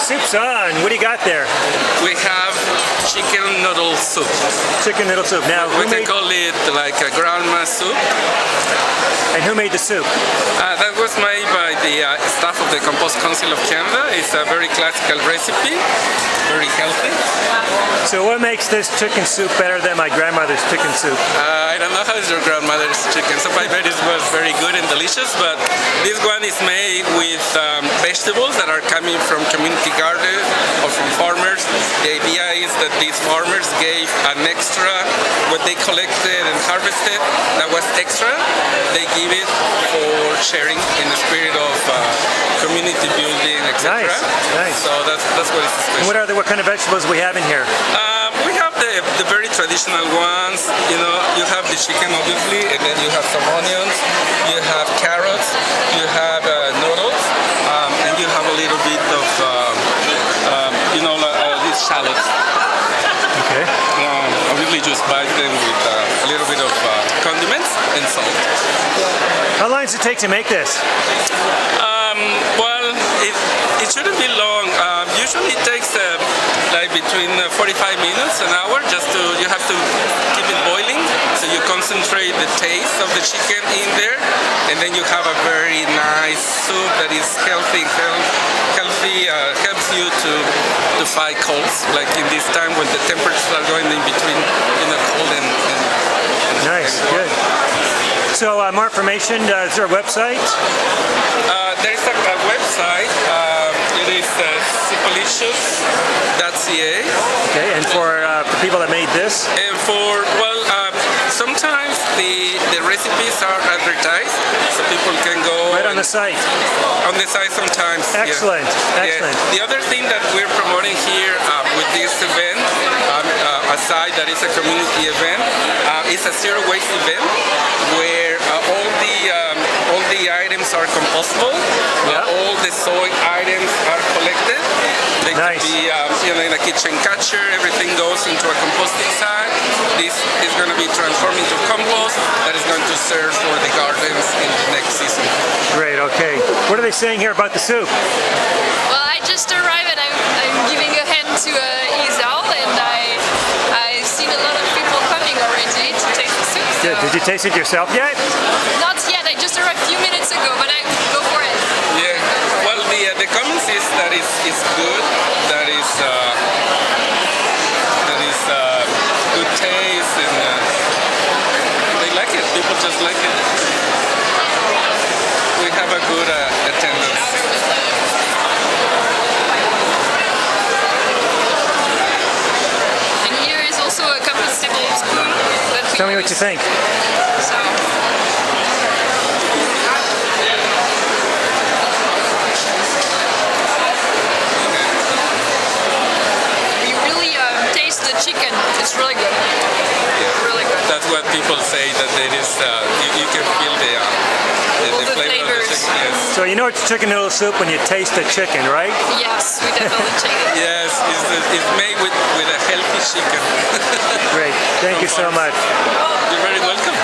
Soup's on. What do you got there? We have chicken noodle soup. Chicken noodle soup. Now, We can call it like a grandma soup. and who made the soup? That was made by the staff of the Compost Council of Canada. It's a very classical recipe, very healthy. So what makes this chicken soup better than my grandmother's chicken soup? I don't know how is your grandmother's chicken soup. I bet it was very good and delicious, but this one is made with vegetables that are coming from community gardens or from farmers. The idea is that these farmers gave an extra, what they collected and harvested that was extra, they give it for sharing in the spirit of community building, etc. Nice. So that's what is special. And what kind of vegetables we have in here? We have the very traditional ones. You know, you have the chicken obviously, and then you have some onions, you have carrots, you have noodles, and you have a little bit of these shallots. Okay. Obviously, just bite them with a little bit of condiments and salt. How long does it take to make this? Well, it shouldn't be long. Usually it takes like between 45 minutes, an hour, you have to keep it boiling, so you concentrate the taste of the chicken in there, and then you have a very nice soup that is healthy, helps you to fight colds, like in this time when the temperatures are going in between, cold and Nice, good. So more information, is there a website? There is a website. It is Soupalicious.ca. Okay, and for people that made this? And sometimes the recipes are advertised, so people can go right on the site. On the site sometimes. Excellent, yeah. excellent. Yeah. The other thing that we're promoting here with this event, aside that it's a community event, it's a zero waste event where all the items are compostable. Yeah. All the soy items are collected. They Nice. can be in a kitchen catcher. Everything goes into a composting sack. This is going to be transformed into compost that is going to serve for the gardens in the next season. Great, okay. What are they saying here about the soup? Well, I just arrived and I'm giving a hand to Isal, and I've seen a lot of people coming already to taste the soup. So. Good. Did you taste it yourself yet? Not yet. I just arrived a few minutes ago, but I go for it. Yeah. Well, the comments is that it's good. That is good taste, and they like it. People just like it. We have a good attendance. And here is also a compostable spoon that we Tell me what you think. So. You really taste the chicken. It's really good. Yeah. Really good. That's what people say, that there is you can feel the flavor of the chicken. Yes. So you know it's chicken noodle soup when you taste the chicken, right? Yes, we definitely take it. Yes, it's made with a healthy chicken. Great. Thank you so much. You're very welcome.